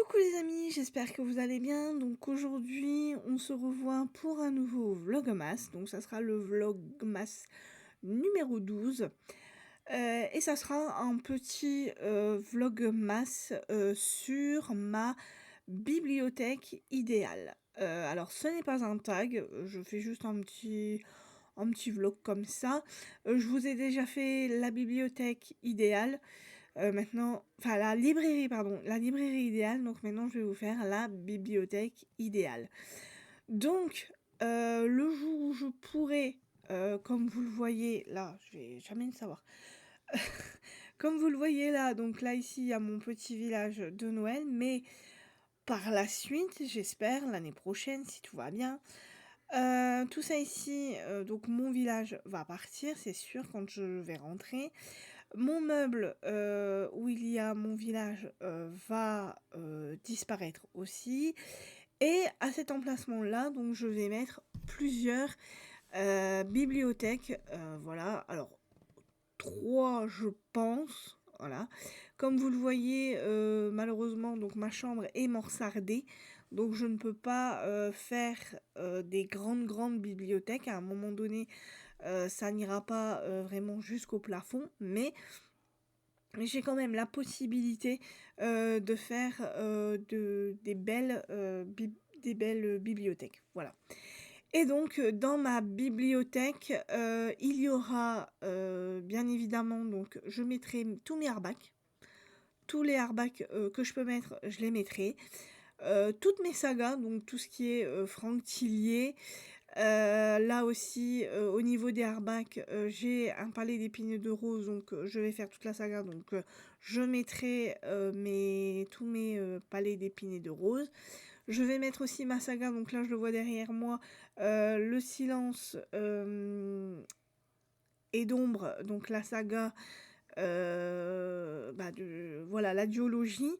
Coucou les amis, j'espère que vous allez bien. Donc aujourd'hui, on se revoit pour un nouveau Vlogmas. Donc ça sera le Vlogmas numéro 12. Et ça sera un petit Vlogmas sur ma bibliothèque idéale. Alors ce n'est pas un tag, je fais juste un petit vlog comme ça. Je vous ai déjà fait la bibliothèque idéale. Maintenant, enfin la librairie idéale, donc maintenant je vais vous faire la bibliothèque idéale. Donc, le jour où je pourrai, comme vous le voyez là, je vais jamais le savoir, comme vous le voyez là, donc là ici il y a mon petit village de Noël, mais par la suite, j'espère, l'année prochaine, si tout va bien, tout ça ici, donc mon village va partir, c'est sûr, quand je vais rentrer. Mon meuble où il y a mon village va disparaître aussi. Et à cet emplacement-là, donc je vais mettre plusieurs bibliothèques. Voilà, alors 3 je pense. Voilà. Comme vous le voyez, malheureusement, donc ma chambre est mansardée. Donc je ne peux pas faire des grandes bibliothèques. À un moment donné, ça n'ira pas vraiment jusqu'au plafond. Mais j'ai quand même la possibilité de faire des belles bibliothèques. Voilà. Et donc, dans ma bibliothèque, il y aura bien évidemment, donc je mettrai tous mes hardbacks. Tous les hardbacks que je peux mettre, je les mettrai. Toutes mes sagas, donc tout ce qui est Franck Tillier. Là aussi, au niveau des hardbacks, j'ai un palais d'épines de rose, donc je vais faire toute la saga, donc je mettrai tous mes palais d'épines de rose. Je vais mettre aussi ma saga, donc là je le vois derrière moi, le silence et d'ombre, donc la saga voilà, la duologie.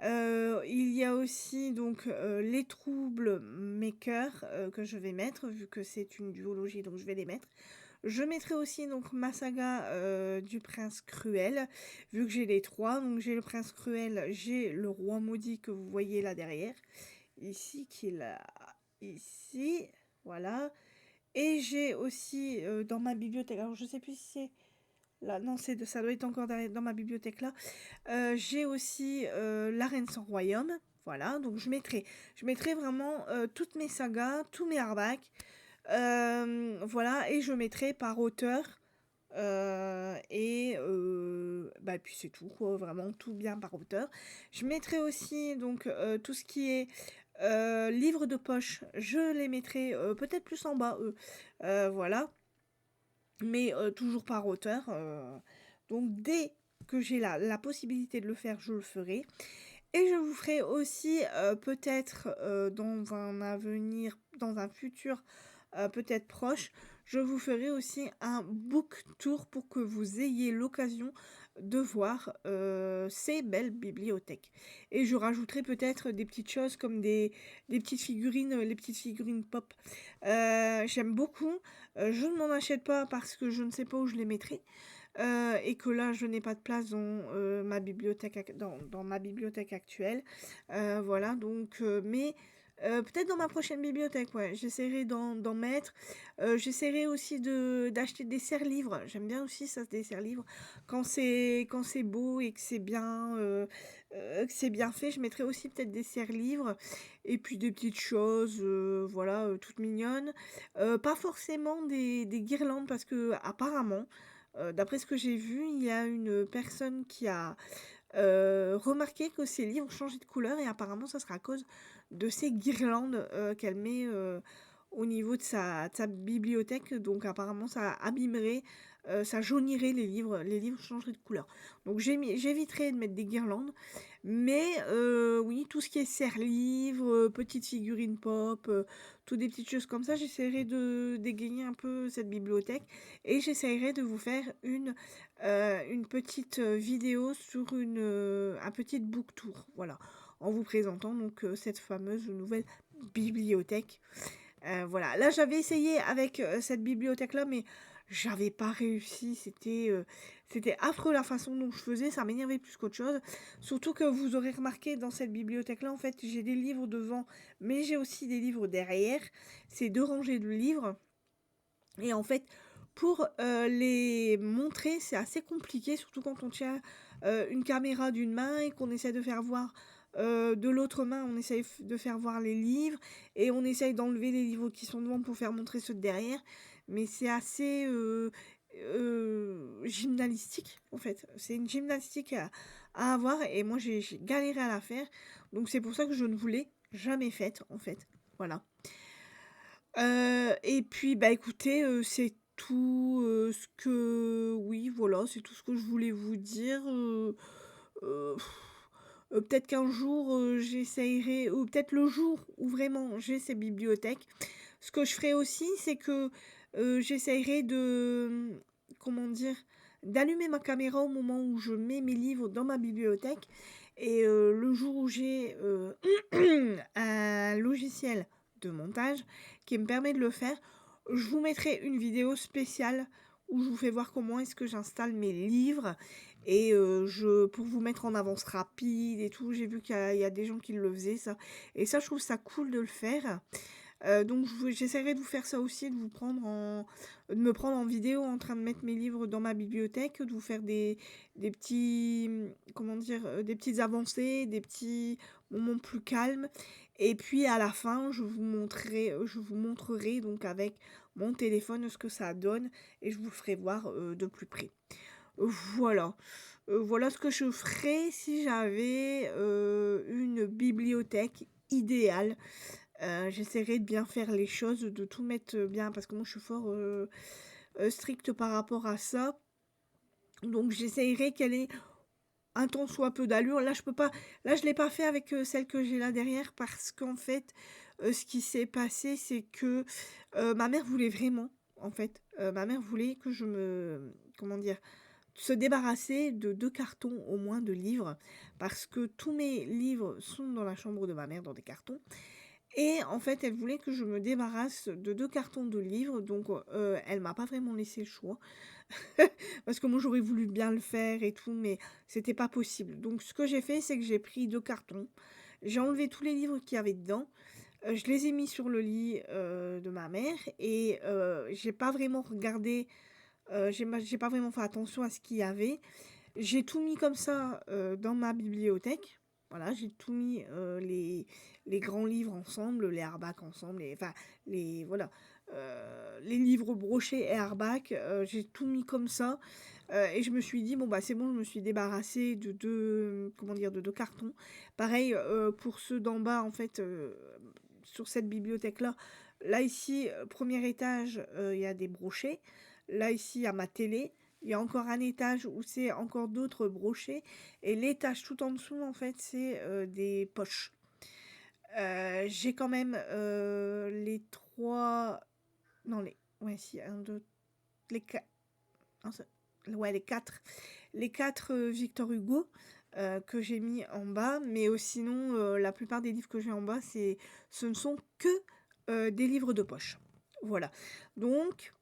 Il y a aussi donc les troubles makers que je vais mettre, vu que c'est une duologie, donc je vais les mettre. Je mettrai aussi donc ma saga du prince cruel, vu que j'ai les 3. Donc j'ai le prince cruel, j'ai le roi maudit que vous voyez là derrière, ici, ici, voilà. Et j'ai aussi dans ma bibliothèque, alors je sais plus si c'est là, non, ça doit être encore dans ma bibliothèque là. J'ai aussi La Reine sans royaume. Voilà, donc je mettrai vraiment toutes mes sagas, tous mes hardbacks. Voilà, et je mettrai par auteur. Puis c'est tout, quoi, vraiment tout bien par auteur. Je mettrai aussi donc tout ce qui est livres de poche. Je les mettrai peut-être plus en bas, voilà, mais toujours par auteur. Donc dès que j'ai la possibilité de le faire, je le ferai. Et je vous ferai aussi peut-être dans un futur peut-être proche, je vous ferai aussi un book tour pour que vous ayez l'occasion de voir ces belles bibliothèques. Et je rajouterai peut-être des petites choses comme des petites figurines, les petites figurines pop. J'aime beaucoup. Je ne m'en achète pas parce que je ne sais pas où je les mettrai. Et que là je n'ai pas de place dans ma bibliothèque actuelle. Voilà, donc mais peut-être dans ma prochaine bibliothèque, ouais, j'essaierai d'en mettre. J'essaierai aussi d'acheter des serre-livres. J'aime bien aussi ça, des serre-livres. Quand c'est beau et que c'est bien fait, je mettrai aussi peut-être des serre-livres. Et puis des petites choses, voilà, toutes mignonnes. Pas forcément des guirlandes parce que apparemment, d'après ce que j'ai vu, il y a une personne qui a remarqué que ses livres changeaient de couleur et apparemment ça sera à cause de ces guirlandes qu'elle met au niveau de sa bibliothèque. Donc apparemment ça abîmerait, ça jaunirait les livres changeraient de couleur. Donc j'éviterai de mettre des guirlandes, mais oui, tout ce qui est serre-livres, petites figurines pop, toutes des petites choses comme ça, j'essaierai de dégainer un peu cette bibliothèque et j'essaierai de vous faire une petite vidéo sur un petit book tour, voilà, en vous présentant donc cette fameuse nouvelle bibliothèque. Voilà, là j'avais essayé avec cette bibliothèque là, mais j'avais pas réussi, c'était affreux la façon dont je faisais, ça m'énervait plus qu'autre chose. Surtout que vous aurez remarqué dans cette bibliothèque-là, en fait, j'ai des livres devant, mais j'ai aussi des livres derrière. C'est 2 rangées de livres et en fait, pour, les montrer, c'est assez compliqué, surtout quand on tient, une caméra d'une main et qu'on essaie de faire voir, de l'autre main, on essaye de faire voir les livres et on essaye d'enlever les livres qui sont devant pour faire montrer ceux de derrière. Mais c'est assez, gymnastique, en fait. C'est une gymnastique à avoir et moi j'ai galéré à la faire. Donc c'est pour ça que je ne vous l'ai jamais faite, en fait. Voilà. Et puis, bah, écoutez, c'est tout, ce que oui, voilà, c'est tout ce que je voulais vous dire, heu, peut-être qu'un jour, j'essayerai ou peut-être le jour où vraiment j'ai ces bibliothèques. Ce que je ferai aussi, c'est que, j'essayerai de, comment dire? D'allumer ma caméra au moment où je mets mes livres dans ma bibliothèque et le jour où j'ai, un logiciel de montage qui me permet de le faire, je vous mettrai une vidéo spéciale où je vous fais voir comment est-ce que j'installe mes livres et je pour vous mettre en avance rapide et tout. J'ai vu qu'il y a des gens qui le faisaient ça et ça, je trouve ça cool de le faire. Donc j'essaierai de vous faire ça aussi, de me prendre en vidéo en train de mettre mes livres dans ma bibliothèque, de vous faire des petits, comment dire? Des petites avancées, des petits moments plus calmes et puis à la fin, je vous montrerai donc avec mon téléphone ce que ça donne et je vous le ferai voir, de plus près. Voilà, voilà ce que je ferais si j'avais, une bibliothèque idéale. J'essaierai de bien faire les choses, de tout mettre, bien parce que moi je suis fort, stricte par rapport à ça. Donc j'essayerai qu'elle ait un tant soit peu d'allure. Là je l'ai pas fait avec, celle que j'ai là derrière parce qu'en fait, ce qui s'est passé, c'est que, ma mère voulait vraiment, en fait, ma mère voulait que je me comment dire? Se débarrasser de 2 cartons au moins de livres parce que tous mes livres sont dans la chambre de ma mère dans des cartons et en fait, elle voulait que je me débarrasse de 2 cartons de livres, donc elle m'a pas vraiment laissé le choix. Parce que moi, j'aurais voulu bien le faire et tout, mais c'était pas possible. Donc ce que j'ai fait, c'est que j'ai pris 2 cartons, j'ai enlevé tous les livres qu'il y avait dedans, je les ai mis sur le lit, de ma mère et j'ai pas vraiment regardé, j'ai pas vraiment fait attention à ce qu'il y avait. J'ai tout mis comme ça, dans ma bibliothèque. Voilà, j'ai tout mis, les grands livres ensemble, les hardbacks ensemble, les voilà, les livres brochés et hardback, j'ai tout mis comme ça, et je me suis dit: «Bon, bah, c'est bon, je me suis débarrassée de 2 comment dire? De 2 cartons». Pareil, pour ceux d'en bas, en fait, sur cette bibliothèque-là, là, ici, 1er étage, il y a des brochets. Là, ici, il y a ma télé. Il y a encore un étage où c'est encore d'autres brochets et l'étage tout en dessous, en fait, c'est, des poches. J'ai quand même, les 3 non les ouais si un deux les 4 ouais les 4 Victor Hugo, que j'ai mis en bas, mais sinon, la plupart des livres que j'ai en bas, ce ne sont que, des livres de poche. Voilà. Donc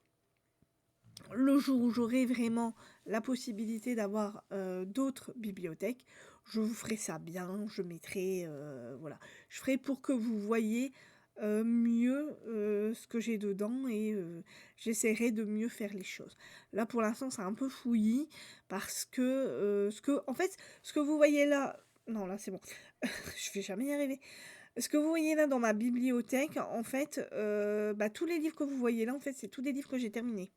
le jour où j'aurai vraiment la possibilité d'avoir, d'autres bibliothèques, je vous ferai ça bien, je mettrai, voilà. Je ferai pour que vous voyez, mieux, ce que j'ai dedans et j'essaierai de mieux faire les choses. Là, pour l'instant, c'est un peu fouillis parce que, en fait, ce que vous voyez là non, là, c'est bon, je vais jamais y arriver. Ce que vous voyez là dans ma bibliothèque, en fait, bah, tous les livres que vous voyez là, en fait, c'est tous des livres que j'ai terminés.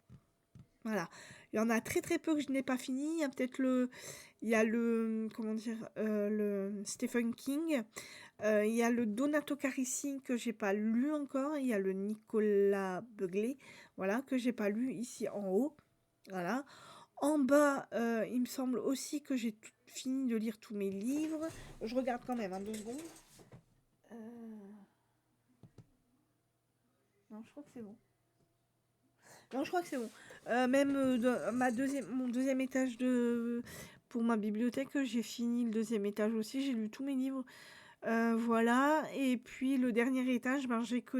Voilà. Il y en a très, très peu que je n'ai pas fini. Il y a le comment dire? Le Stephen King, il y a le Donato Carrisi que j'ai pas lu encore, il y a le Nicolas Begley, voilà, que j'ai pas lu ici en haut, voilà. En bas, il me semble aussi que j'ai fini de lire tous mes livres. Je regarde quand même, hein, 2 secondes. Heu, non, je crois que c'est bon. Non, je crois que c'est bon. Même, dans mon deuxième étage pour ma bibliothèque, j'ai fini le deuxième étage aussi, j'ai lu tous mes livres. Voilà et puis le dernier étage, ben, j'ai que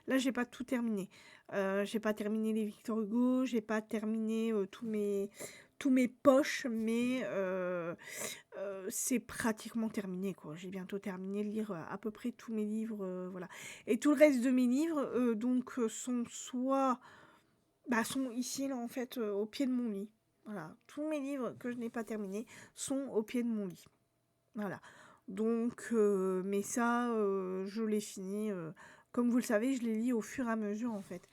là, j'ai pas tout terminé. J'ai pas terminé les Victor Hugo, j'ai pas terminé tous mes poches, mais c'est pratiquement terminé, quoi. J'ai bientôt terminé de lire à peu près tous mes livres, voilà. Et tout le reste de mes livres, donc, sont soit sont ici, là, en fait, au pied de mon lit. Voilà. Tous mes livres que je n'ai pas terminés sont au pied de mon lit. Voilà. Donc, mais ça, je les finis. Comme vous le savez, je les lis au fur et à mesure, en fait.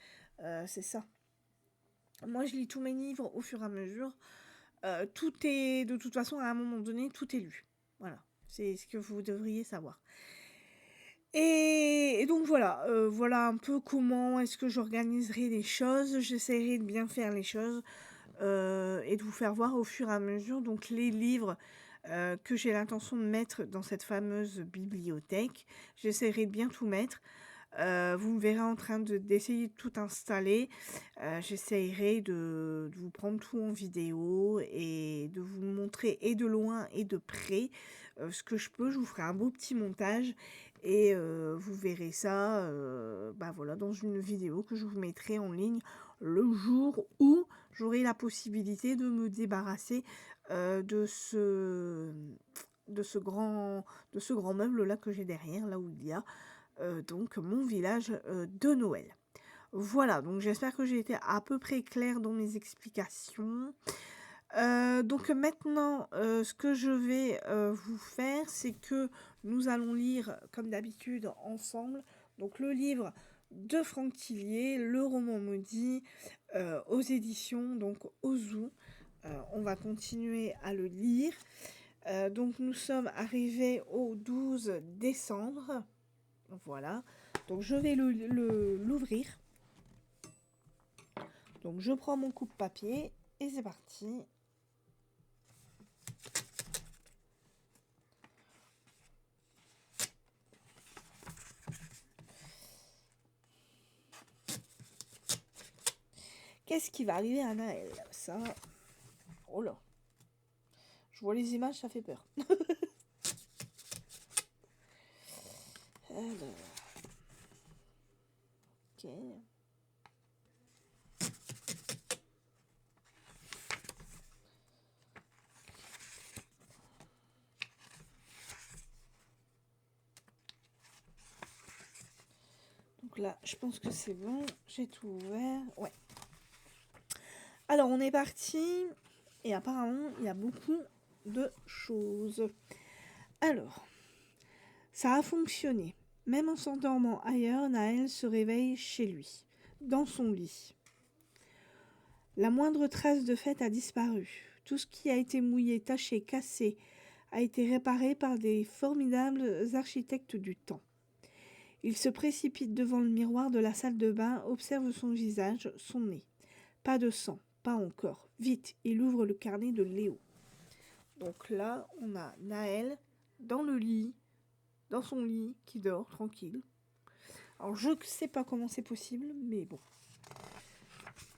C'est ça. Moi, je lis tous mes livres au fur et à mesure. Tout est, de toute façon, à un moment donné, tout est lu. Voilà. C'est ce que vous devriez savoir. Et donc voilà, voilà un peu comment est-ce que j'organiserai les choses. J'essaierai de bien faire les choses et de vous faire voir au fur et à mesure donc les livres que j'ai l'intention de mettre dans cette fameuse bibliothèque. J'essaierai de bien tout mettre. Vous me verrez en train d'essayer de tout installer. J'essaierai de vous prendre tout en vidéo et de vous montrer et de loin et de près ce que je peux. Je vous ferai un beau petit montage et vous verrez ça voilà, dans une vidéo que je vous mettrai en ligne le jour où j'aurai la possibilité de me débarrasser de ce grand meuble là que j'ai derrière, là où il y a donc mon village de Noël. Voilà, donc j'espère que j'ai été à peu près claire dans mes explications. Donc maintenant, ce que je vais vous faire, c'est que nous allons lire, comme d'habitude, ensemble, donc le livre de Franck Tillier, Le roman maudit, aux éditions, donc Ozu. On va continuer à le lire. Donc nous sommes arrivés au 12 décembre. Voilà, donc je vais l'ouvrir. Donc je prends mon coupe-papier et c'est parti. Qu'est-ce qui va arriver à Naël? Ça... Oh là. Je vois les images, ça fait peur. Alors... Ok. Donc là, je pense que c'est bon. J'ai tout ouvert. Ouais. Alors, on est parti. Et apparemment, il y a beaucoup de choses. Alors, ça a fonctionné. Même en s'endormant ailleurs, Naël se réveille chez lui, dans son lit. La moindre trace de fête a disparu. Tout ce qui a été mouillé, taché, cassé, a été réparé par des formidables architectes du temps. Il se précipite devant le miroir de la salle de bain, observe son visage, son nez. Pas de sang, pas encore. Vite, il ouvre le carnet de Léo. Donc là, on a Naël dans le lit, dans son lit, qui dort tranquille. Alors je ne sais pas comment c'est possible, mais bon.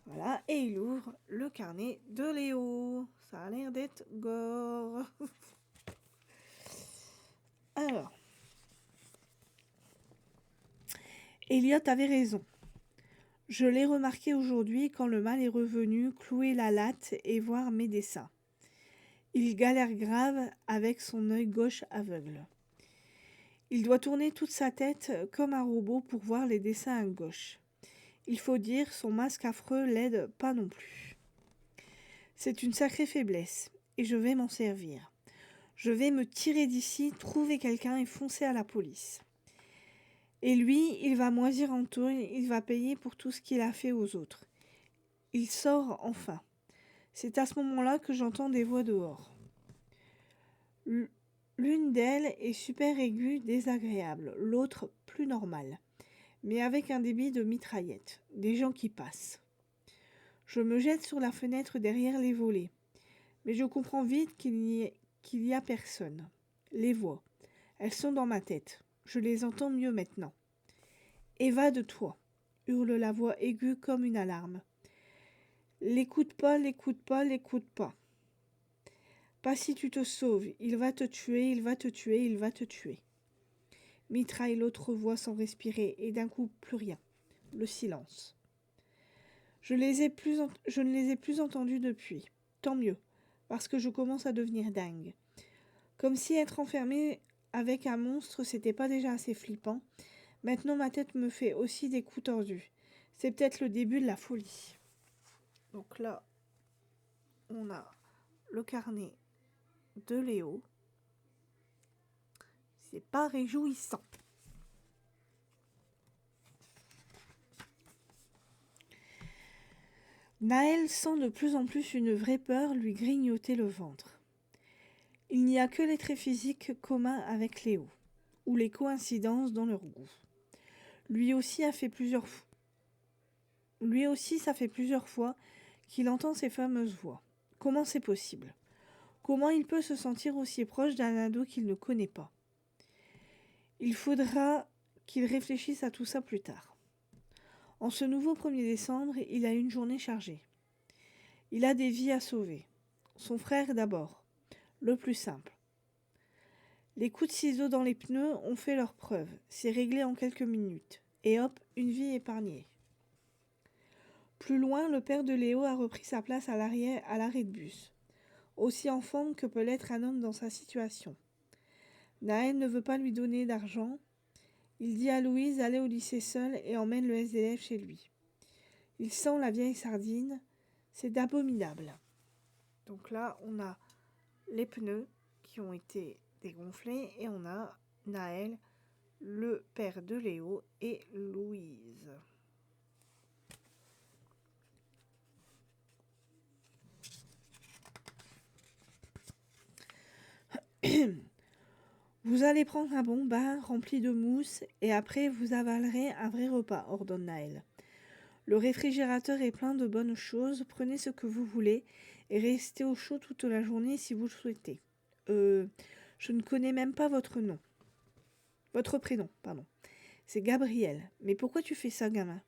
Voilà, et il ouvre le carnet de Léo. Ça a l'air d'être gore. Alors, Elliot avait raison. Je l'ai remarqué aujourd'hui quand le mal est revenu clouer la latte et voir mes dessins. Il galère grave avec son œil gauche aveugle. Il doit tourner toute sa tête comme un robot pour voir les dessins à gauche. Il faut dire, son masque affreux l'aide pas non plus. C'est une sacrée faiblesse, et je vais m'en servir. Je vais me tirer d'ici, trouver quelqu'un et foncer à la police. Et lui, il va moisir en tôle, il va payer pour tout ce qu'il a fait aux autres. Il sort enfin. C'est à ce moment-là que j'entends des voix dehors. L'une d'elles est super aiguë, désagréable, l'autre plus normale, mais avec un débit de mitraillette, des gens qui passent. Je me jette sur la fenêtre derrière les volets, mais je comprends vite qu'il y a personne. Les voix, elles sont dans ma tête, je les entends mieux maintenant. Évade-toi, hurle la voix aiguë comme une alarme. L'écoute pas, l'écoute pas, l'écoute pas. Pas si tu te sauves, il va te tuer, il va te tuer, il va te tuer. Mitraille l'autre voix sans respirer, et d'un coup plus rien. Le silence. Je ne les ai plus entendus depuis. Tant mieux, parce que je commence à devenir dingue. Comme si être enfermé avec un monstre, c'était pas déjà assez flippant. Maintenant, ma tête me fait aussi des coups tordus. C'est peut-être le début de la folie. Donc là, on a le carnet de Léo. C'est pas réjouissant. Naël sent de plus en plus une vraie peur lui grignoter le ventre. Il n'y a que les traits physiques communs avec Léo, ou les coïncidences dans leur goût. Lui aussi, ça fait plusieurs fois qu'il entend ces fameuses voix. Comment c'est possible? Comment il peut se sentir aussi proche d'un ado qu'il ne connaît pas? Il faudra qu'il réfléchisse à tout ça plus tard. En ce nouveau 1er décembre, il a une journée chargée. Il a des vies à sauver. Son frère d'abord, le plus simple. Les coups de ciseaux dans les pneus ont fait leur preuve. C'est réglé en quelques minutes. Et hop, une vie épargnée. Plus loin, le père de Léo a repris sa place à l'arrêt de bus. Aussi en forme que peut l'être un homme dans sa situation. Naël ne veut pas lui donner d'argent. Il dit à Louise d'aller au lycée seule et emmène le SDF chez lui. Il sent la vieille sardine. C'est abominable. Donc là, on a les pneus qui ont été dégonflés et on a Naël, le père de Léo et Louise. Vous allez prendre un bon bain rempli de mousse et après vous avalerez un vrai repas, ordonne Naël. Le réfrigérateur est plein de bonnes choses, prenez ce que vous voulez et restez au chaud toute la journée si vous le souhaitez. Je ne connais même pas votre nom. Votre prénom, pardon. C'est Gabriel. Mais pourquoi tu fais ça, gamin?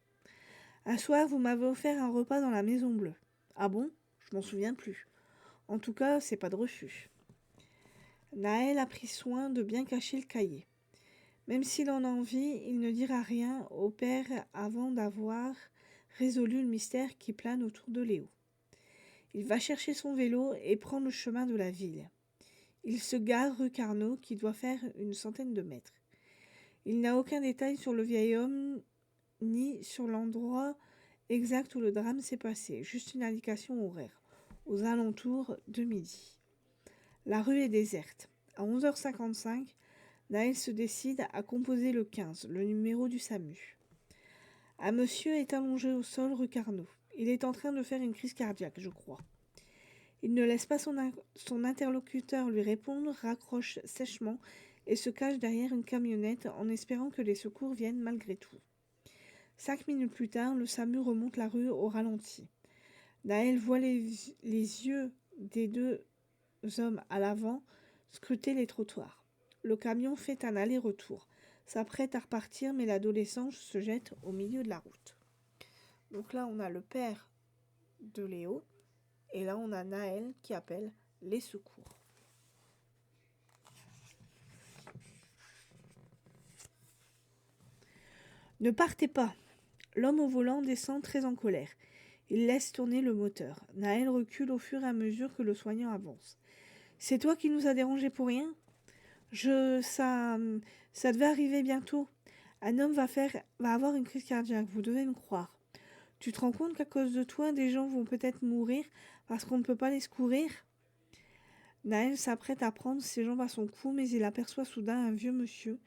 Un soir, vous m'avez offert un repas dans la Maison Bleue. Ah bon? Je m'en souviens plus. En tout cas, c'est pas de refus. Naël a pris soin de bien cacher le cahier. Même s'il en a envie, il ne dira rien au père avant d'avoir résolu le mystère qui plane autour de Léo. Il va chercher son vélo et prend le chemin de la ville. Il se gare rue Carnot, qui doit faire une centaine de mètres. Il n'a aucun détail sur le vieil homme ni sur l'endroit exact où le drame s'est passé, juste une indication horaire, aux alentours de midi. La rue est déserte. À 11h55, Naël se décide à composer le 15, le numéro du SAMU. Un monsieur est allongé au sol rue Carnot. Il est en train de faire une crise cardiaque, je crois. Il ne laisse pas son interlocuteur lui répondre, raccroche sèchement et se cache derrière une camionnette en espérant que les secours viennent malgré tout. 5 minutes plus tard, le SAMU remonte la rue au ralenti. Naël voit les yeux des deux hommes à l'avant scruter les trottoirs. Le camion fait un aller-retour, s'apprête à repartir, mais l'adolescent se jette au milieu de la route. Donc là, on a le père de Léo, et là, on a Naël qui appelle les secours. Ne partez pas. L'homme au volant descend très en colère. Il laisse tourner le moteur. Naël recule au fur et à mesure que le soignant avance. C'est toi qui nous as dérangés pour rien? Ça devait arriver bientôt. Un homme va avoir une crise cardiaque, vous devez me croire. Tu te rends compte qu'à cause de toi, des gens vont peut-être mourir parce qu'on ne peut pas les secourir? Naël s'apprête à prendre ses jambes à son cou, mais il aperçoit soudain un vieux monsieur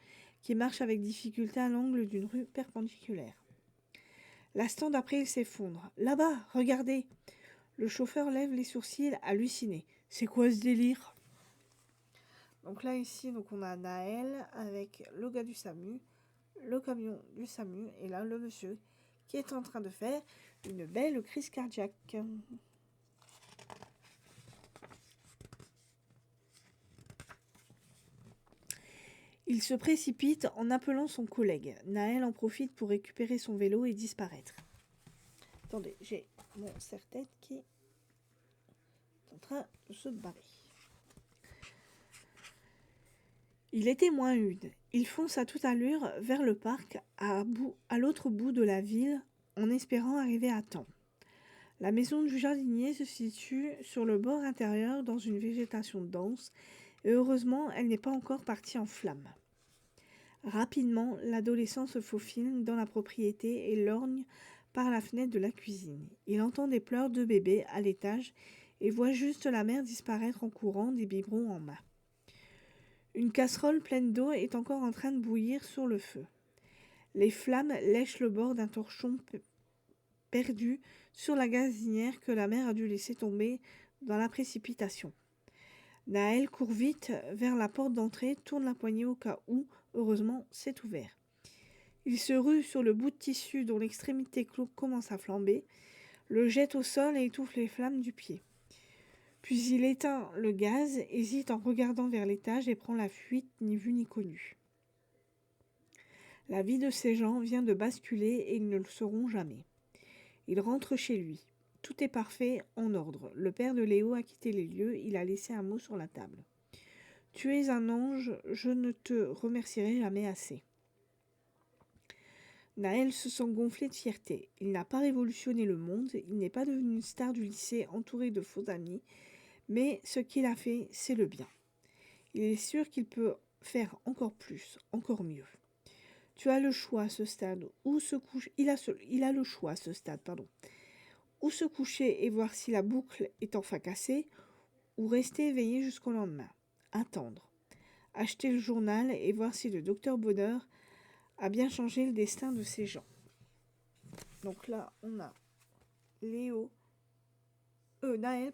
qui marche avec difficulté à l'angle d'une rue perpendiculaire. L'instant d'après, il s'effondre. Là-bas, regardez! Le chauffeur lève les sourcils, halluciné. C'est quoi ce délire? Donc là, ici, on a Naël avec le gars du SAMU, le camion du SAMU, et là, le monsieur qui est en train de faire une belle crise cardiaque. Il se précipite en appelant son collègue. Naël en profite pour récupérer son vélo et disparaître. Attendez, j'ai mon serre-tête qui est en train de se barrer. Il était moins une. Il fonce à toute allure vers le parc, à l'autre bout de la ville, en espérant arriver à temps. La maison du jardinier se situe sur le bord intérieur dans une végétation dense et heureusement, elle n'est pas encore partie en flammes. Rapidement, l'adolescent se faufile dans la propriété et lorgne par la fenêtre de la cuisine. Il entend des pleurs de bébé à l'étage et voit juste la mère disparaître en courant, des biberons en main. Une casserole pleine d'eau est encore en train de bouillir sur le feu. Les flammes lèchent le bord d'un torchon perdu sur la gazinière que la mère a dû laisser tomber dans la précipitation. Naël court vite vers la porte d'entrée, tourne la poignée au cas où. Heureusement, c'est ouvert. Il se rue sur le bout de tissu dont l'extrémité commence à flamber, le jette au sol et étouffe les flammes du pied. Puis il éteint le gaz, hésite en regardant vers l'étage et prend la fuite, ni vu ni connu. La vie de ces gens vient de basculer et ils ne le sauront jamais. Il rentre chez lui. Tout est parfait, en ordre. Le père de Léo a quitté les lieux, il a laissé un mot sur la table. « Tu es un ange, je ne te remercierai jamais assez. » Naël se sent gonflé de fierté. Il n'a pas révolutionné le monde, il n'est pas devenu une star du lycée entouré de faux amis, mais ce qu'il a fait, c'est le bien. Il est sûr qu'il peut faire encore plus, encore mieux. Tu as le choix à ce stade, où se couche. Il a le choix à ce stade, pardon. Ou se coucher et voir si la boucle est enfin cassée, ou rester éveillé jusqu'au lendemain. Attendre. Acheter le journal et voir si le docteur Bonheur a bien changé le destin de ces gens. Donc là, on a Naël,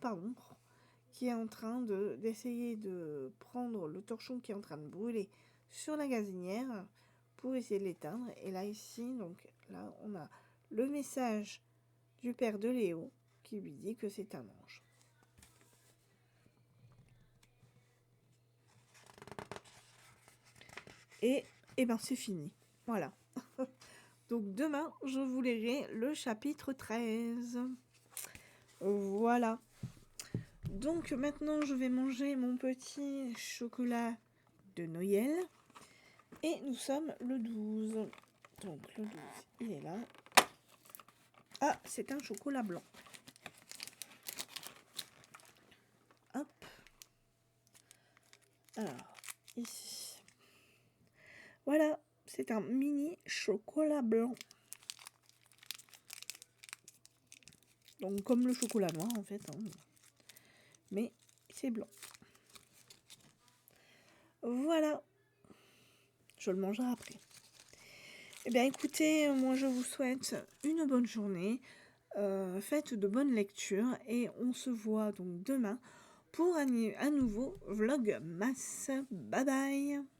qui est en train d'essayer de prendre le torchon qui est en train de brûler sur la gazinière pour essayer de l'éteindre. Et là, ici, donc là, on a le message du père de Léo qui lui dit que c'est un ange. Et ben c'est fini. Voilà. Donc demain, je vous lirai le chapitre 13. Voilà. Donc maintenant, je vais manger mon petit chocolat de Noël. Et nous sommes le 12. Donc le 12, il est là. Ah, c'est un chocolat blanc. Hop. Alors, ici. Voilà, c'est un mini chocolat blanc. Donc comme le chocolat noir en fait. Mais c'est blanc. Voilà. Je le mangerai après. Eh bien écoutez, moi je vous souhaite une bonne journée. Faites de bonnes lectures et on se voit donc demain pour un nouveau Vlogmas. Bye bye.